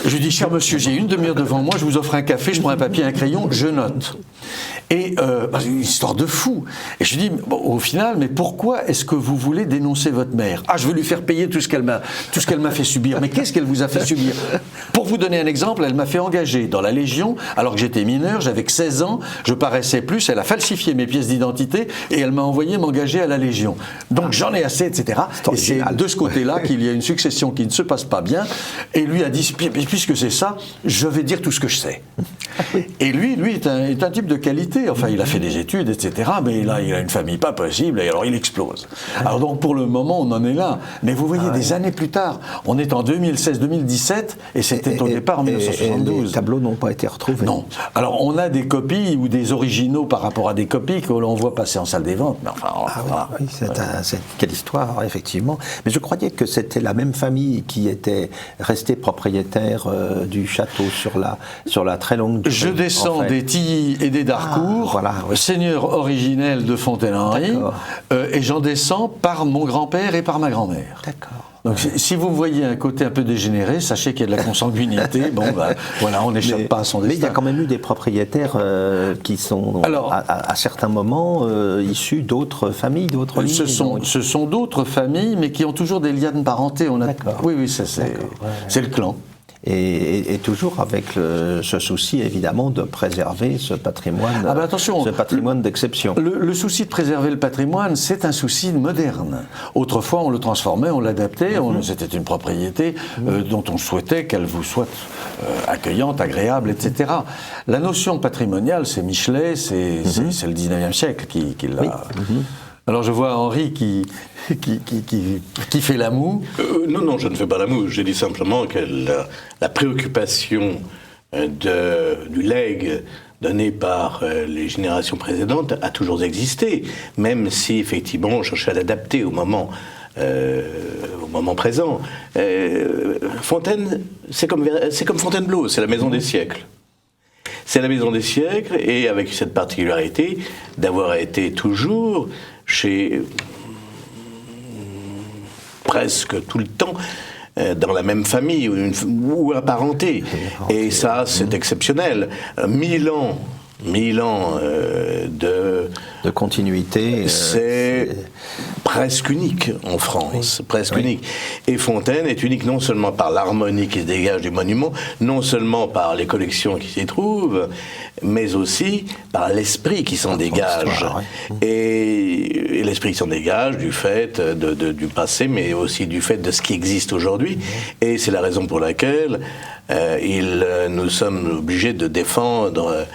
Je lui dis, cher monsieur, j'ai une demi-heure devant moi, je vous offre un café, je prends un papier, un crayon, je note. Et une histoire de fou. Et je lui dis, bon, au final, mais pourquoi est-ce que vous voulez dénoncer votre mère ? Ah, je veux lui faire payer tout ce qu'elle m'a fait subir. Mais qu'est-ce qu'elle vous a fait subir ? Pour vous donner un exemple, elle m'a fait engager dans la Légion, alors que j'étais mineur, j'avais que 16 ans, je paraissais plus, elle a falsifié mes pièces d'identité et elle m'a envoyé m'engager à la Légion. Donc j'en ai assez, etc. Et c'est de ce côté-là qu'il y a une succession qui ne se passe pas bien. Et lui a dit, puisque c'est ça, je vais dire tout ce que je sais. Et lui est un type de qualité. Enfin, il a fait des études, etc. Mais là, il a une famille pas possible, et alors il explose. Alors donc, pour le moment, on en est là. Mais vous voyez, des années plus tard, on est en 2016-2017, et c'était au départ en 1972. Les tableaux n'ont pas été retrouvés. Non. Alors, on a des copies ou des originaux par rapport à des copies que l'on voit passer en salle des ventes. Mais enfin, voilà. Oui, quelle histoire, effectivement. Mais je croyais que c'était la même famille qui était restée propriétaire du château sur la très longue durée. Je descends des Tilly et des Darcourt, seigneur originel de Fontaine-Henri, et j'en descends par mon grand-père et par ma grand-mère. D'accord. Donc si vous voyez un côté un peu dégénéré, sachez qu'il y a de la consanguinité. Bon, voilà, on n'échappe pas à son destin. Mais il y a quand même eu des propriétaires qui sont, à certains moments, issus d'autres familles, d'autres lignes. Ce sont d'autres familles, mais qui ont toujours des liens de parenté. Oui, c'est le clan. Et toujours avec ce souci, évidemment, de préserver ce patrimoine, ce patrimoine d'exception. Le souci de préserver le patrimoine, c'est un souci moderne. Autrefois, on le transformait, on l'adaptait, c'était une propriété dont on souhaitait qu'elle vous soit accueillante, agréable, etc. La notion patrimoniale, c'est Michelet, c'est le 19e siècle qui l'a... Alors je vois Henri qui fait la moue. Non, je ne fais pas la moue. J'ai dit simplement que la préoccupation du legs donné par les générations précédentes a toujours existé, même si effectivement on cherchait à l'adapter au moment présent. Fontaine, c'est comme Fontainebleau, c'est la maison des siècles. C'est la maison des siècles, et avec cette particularité d'avoir été toujours chez presque tout le temps dans la même famille ou apparenté. Et ça, c'est exceptionnel. 1000 ans de continuité. C'est presque unique en France, presque unique. Et Fontaine est unique non seulement par l'harmonie qui se dégage du monument, non seulement par les collections qui s'y trouvent, mais aussi par l'esprit qui s'en dégage. Et l'esprit qui s'en dégage du fait du passé, mais aussi du fait de ce qui existe aujourd'hui. Et c'est la raison pour laquelle nous sommes obligés de défendre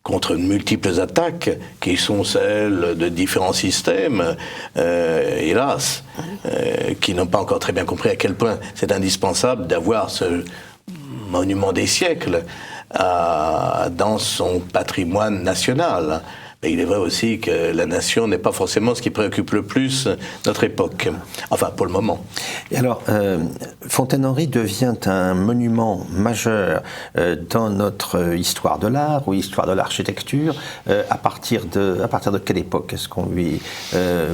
contre de multiples attaques qui sont celles de différents systèmes, hélas, qui n'ont pas encore très bien compris à quel point c'est indispensable d'avoir ce monument des siècles dans son patrimoine national. Mais il est vrai aussi que la nation n'est pas forcément ce qui préoccupe le plus notre époque. Enfin, pour le moment. Et alors, Fontaine-Henri devient un monument majeur dans notre histoire de l'art ou histoire de l'architecture. À partir de quelle époque est-ce qu'on lui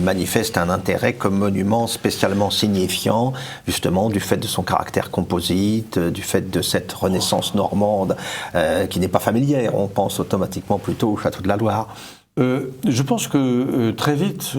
manifeste un intérêt comme monument spécialement signifiant, justement, du fait de son caractère composite, du fait de cette renaissance normande qui n'est pas familière? On pense automatiquement plutôt au château de la Loire. Je pense que très vite,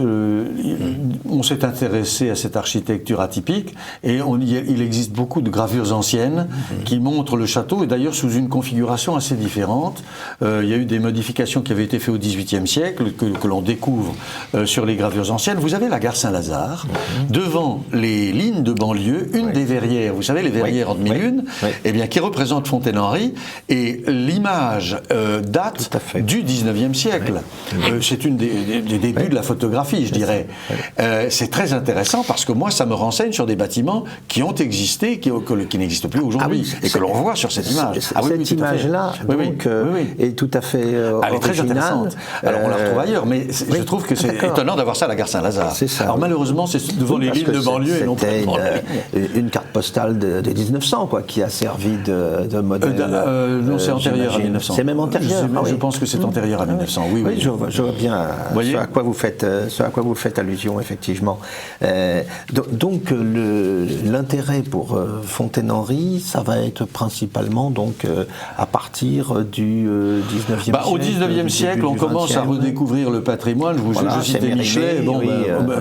on s'est intéressé à cette architecture atypique, et il existe beaucoup de gravures anciennes qui montrent le château, et d'ailleurs sous une configuration assez différente. Il y a eu des modifications qui avaient été faites au XVIIIe siècle, que l'on découvre sur les gravures anciennes. Vous avez la gare Saint-Lazare, devant les lignes de banlieue, une des verrières, vous savez, les verrières en demi-lune, eh bien, qui représente Fontaine-Henri, et l'image date du XIXe siècle. C'est une des débuts de la photographie, je dirais. C'est très intéressant parce que moi, ça me renseigne sur des bâtiments qui ont existé, qui n'existent plus aujourd'hui, et que l'on voit sur cette image. Cette image-là, est tout à fait originale. Elle est très intéressante. Alors, on la retrouve ailleurs, mais je trouve que c'est étonnant d'avoir ça à la gare Saint-Lazare. Alors, malheureusement, c'est devant les lignes de banlieue et non pas une carte postale de 1900, quoi, qui a servi de modèle. Non, c'est antérieur à 1900. C'est même antérieur. Je pense que c'est antérieur à 1900, oui. Je vois bien ce à quoi vous faites allusion, effectivement. Donc, l'intérêt pour Fontaine-Henri, ça va être principalement donc, à partir du 19e siècle. Au 19e siècle, on commence à redécouvrir le patrimoine. Je citais Michelet,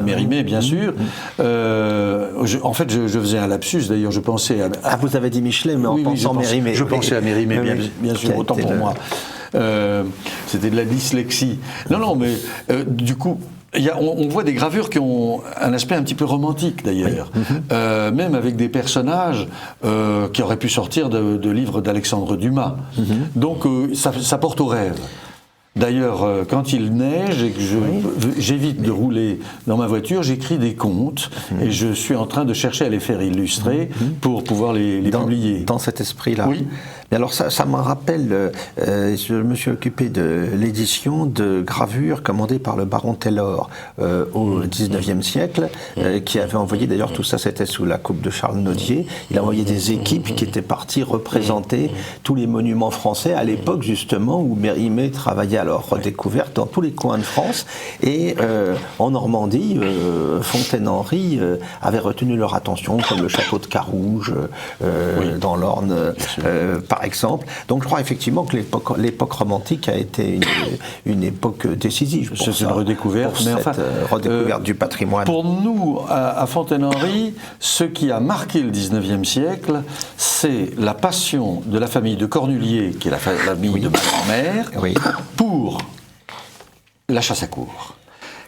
Mérimée, bien sûr. En fait, je faisais un lapsus, d'ailleurs, je pensais à... vous avez dit Michelet, mais en pensant Mérimée. Je pensais à Mérimée, bien sûr, autant pour moi. C'était de la dyslexie. Non, mais du coup, On voit des gravures qui ont un aspect un petit peu romantique d'ailleurs, même avec des personnages qui auraient pu sortir de livres d'Alexandre Dumas. Donc ça porte au rêve. D'ailleurs, quand il neige et que j'évite de rouler dans ma voiture, j'écris des contes et je suis en train de chercher à les faire illustrer pour pouvoir les publier. Dans cet esprit-là. Oui. Mais alors ça me rappelle, je me suis occupé de l'édition de gravures commandées par le baron Taylor au XIXe siècle, qui avait envoyé, d'ailleurs tout ça c'était sous la coupe de Charles Nodier, il a envoyé des équipes qui étaient parties représenter tous les monuments français à l'époque justement où Mérimée travaillait à leur redécouverte dans tous les coins de France, et en Normandie, Fontaine-Henri avait retenu leur attention, comme le château de Carouge, dans l'Orne, par exemple. Donc je crois effectivement que l'époque romantique a été une époque décisive pour c'est une redécouverte, mais enfin, redécouverte du patrimoine. Pour nous, à Fontaine-Henri, ce qui a marqué le XIXe siècle, c'est la passion de la famille de Cornulier, qui est la famille de ma grand-mère, pour la chasse à courre.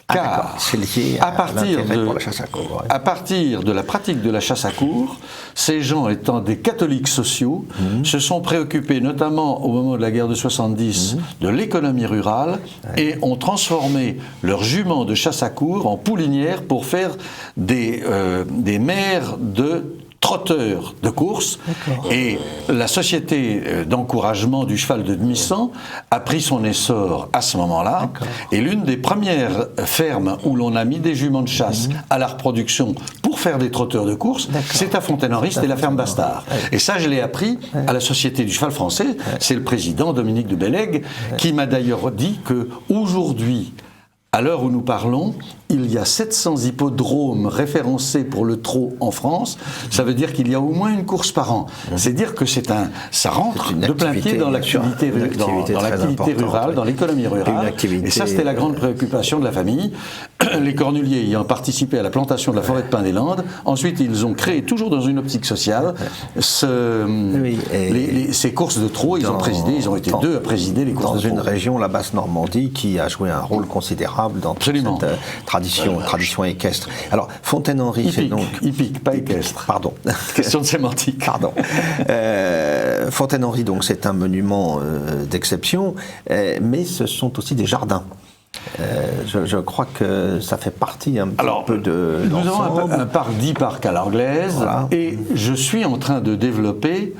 Car c'est lié à l'intérêt pour la chasse à courre. À partir de la pratique de la chasse à courre, ces gens étant des catholiques sociaux, se sont préoccupés notamment au moment de la guerre de 70 de l'économie rurale et ont transformé leurs juments de chasse à courre en poulinières pour faire des mères de trotteurs de course. Et la société d'encouragement du cheval de demi-sang a pris son essor à ce moment-là. Et l'une des premières fermes où l'on a mis des juments de chasse à la reproduction pour faire des trotteurs de course, c'est à Fontaine-Henri, c'était la ferme Bastard. Et ça, je l'ai appris à la Société du cheval français. C'est le président, Dominique de Bellègue, qui m'a d'ailleurs dit qu'aujourd'hui, à l'heure où nous parlons, il y a 700 hippodromes référencés pour le trot en France. Ça veut dire qu'il y a au moins une course par an. C'est dire que ça rentre de plein pied dans l'activité rurale, dans l'économie rurale. Et ça, c'était la grande préoccupation de la famille. Les Cornuliers ayant participé à la plantation de la forêt de pin des Landes. Ensuite, ils ont créé, toujours dans une optique sociale, ces courses de trot. Ils ont été deux à présider les courses de trot. Dans une région, la Basse-Normandie, qui a joué un rôle considérable dans cette tradition équestre. Alors, Fontaine-Henri, c'est donc... Hippique, pas équestre. Pardon. Question de sémantique. Pardon. Fontaine-Henri, donc, c'est un monument d'exception, mais ce sont aussi des jardins. Je crois que ça fait partie un petit peu de l'ensemble. Nous avons un parc dit parc à l'anglaise, et je suis en train de développer...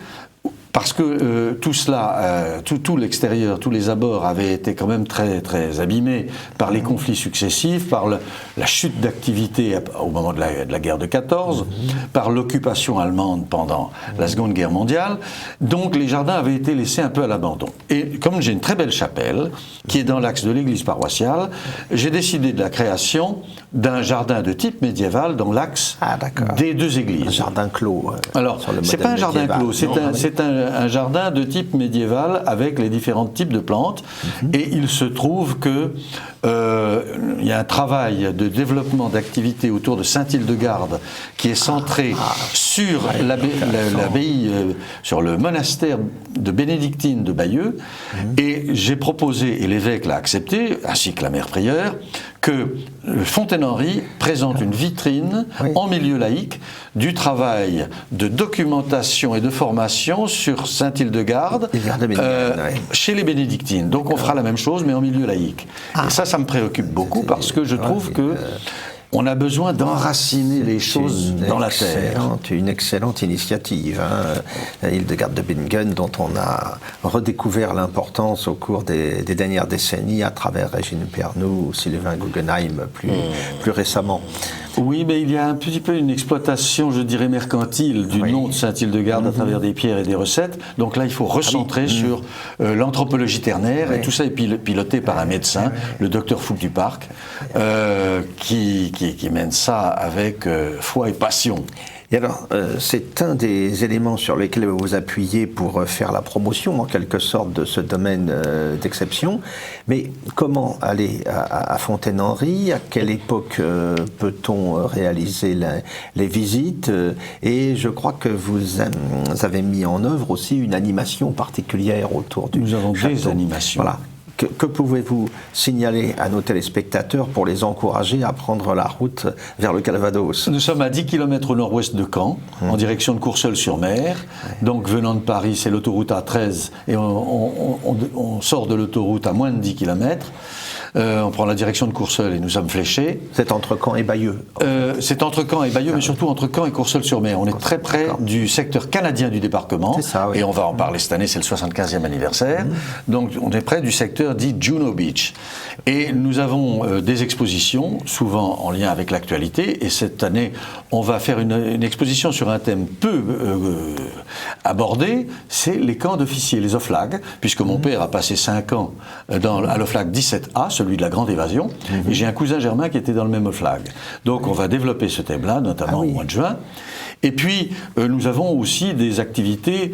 Parce que tout cela, tout l'extérieur, tous les abords avaient été quand même très, très abîmés par les conflits successifs, par la chute d'activité au moment de la guerre de 14, par l'occupation allemande pendant la Seconde Guerre mondiale. Donc les jardins avaient été laissés un peu à l'abandon. Et comme j'ai une très belle chapelle, qui est dans l'axe de l'église paroissiale, j'ai décidé de la création d'un jardin de type médiéval dans l'axe des deux églises. Un jardin clos. Alors, c'est pas un jardin clos, c'est un jardin de type médiéval avec les différents types de plantes. Et il se trouve que il y a un travail de développement d'activités autour de Saint-Hildegarde qui est centré sur l'abbaye, sur le monastère de bénédictine de Bayeux. Et j'ai proposé, et l'évêque l'a accepté, ainsi que la mère prieure, que Fontaine-Henri présente une vitrine en milieu laïque du travail de documentation et de formation sur Saint-Hildegarde chez les bénédictines. Donc on fera la même chose mais en milieu laïque. Et ça me préoccupe beaucoup parce que je trouve que on a besoin d'enraciner les choses dans la terre. Une excellente initiative. Hildegarde de Bingen, dont on a redécouvert l'importance au cours des dernières décennies à travers Régine Pernoud ou Sylvain Guggenheim plus récemment. Oui, mais il y a un petit peu une exploitation, je dirais, mercantile du nom de Saint-Hildegarde à travers des pierres et des recettes. Donc là, il faut recentrer sur l'anthropologie ternaire, et tout ça est piloté par un médecin, le docteur Fouque du Parc, qui mène ça avec foi et passion. Et alors, c'est un des éléments sur lesquels vous vous appuyez pour faire la promotion, en quelque sorte, de ce domaine d'exception. Mais comment aller à Fontaine-Henri? À quelle époque peut-on réaliser les visites? Et je crois que vous avez mis en œuvre aussi une animation particulière autour du château. Nous avons des animations. Voilà. Que pouvez-vous signaler à nos téléspectateurs pour les encourager à prendre la route vers le Calvados? Nous sommes à 10 km au nord-ouest de Caen, en direction de Courseulles-sur-Mer. Donc venant de Paris, c'est l'autoroute A13 et on sort de l'autoroute à moins de 10 km. On prend la direction de Courseulles et nous sommes fléchés. C'est entre Caen et Bayeux. C'est entre Caen et Bayeux, mais surtout entre Caen et Courseulles-sur-Mer. On est très près du secteur canadien du débarquement. C'est ça, oui. Et on va en parler cette année, c'est le 75e anniversaire. Donc on est près du secteur dit Juno Beach. Et nous avons des expositions, souvent en lien avec l'actualité. Et cette année, on va faire une exposition sur un thème peu abordé, c'est les camps d'officiers, les OFLAG, puisque mon père a passé 5 ans à l'OFLAG 17A, celui de la Grande Évasion, et j'ai un cousin germain qui était dans le même OFLAG. Donc on va développer ce thème-là, notamment au mois de juin. Et puis, nous avons aussi des activités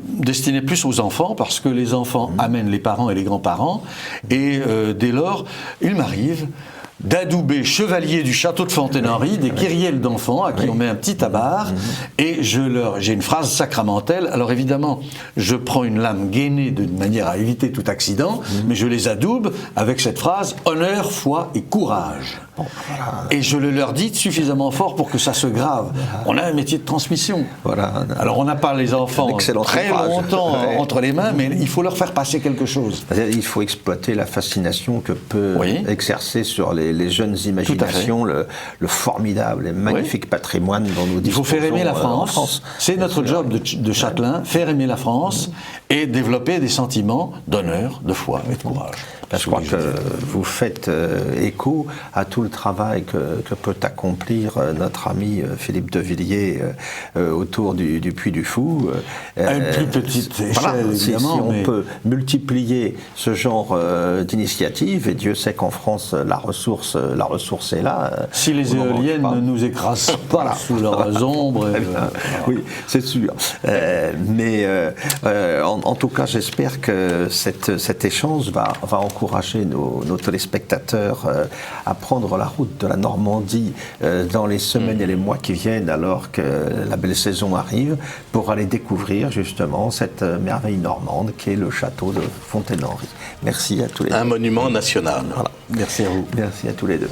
destinées plus aux enfants, parce que les enfants amènent les parents et les grands-parents, et dès lors, il m'arrive d'adouber chevalier du château de Fontaine-Henri, des kyrielles d'enfants à qui on met un petit tabard, et j'ai une phrase sacramentelle. Alors évidemment, je prends une lame gainée d'une manière à éviter tout accident, mais je les adoube avec cette phrase « honneur, foi et courage ». Et je le leur dis suffisamment fort pour que ça se grave. On a un métier de transmission. Voilà. Alors on n'a pas les enfants très longtemps entre les mains, mais il faut leur faire passer quelque chose. Il faut exploiter la fascination que peut exercer sur les jeunes imaginations le formidable et magnifique patrimoine dont nous disposons. Il faut faire aimer la France. C'est notre job de châtelain, faire aimer la France et développer des sentiments d'honneur, de foi et de courage. Je crois que vous faites écho à tout le travail que peut accomplir notre ami Philippe de Villiers autour du Puy du Fou. À une plus petite échelle, évidemment. Si on peut multiplier ce genre d'initiatives, et Dieu sait qu'en France, la ressource est là. Si les éoliennes ne nous écrasent pas sous leurs ombres. Oui, c'est sûr. Mais en tout cas, j'espère que cet échange va encourager nos téléspectateurs à prendre la route de la Normandie dans les semaines et les mois qui viennent, alors que la belle saison arrive, pour aller découvrir justement cette merveille normande qui est le château de Fontaine-Henri. Merci à tous les deux. Un monument national. Voilà. Merci à vous. Merci à tous les deux.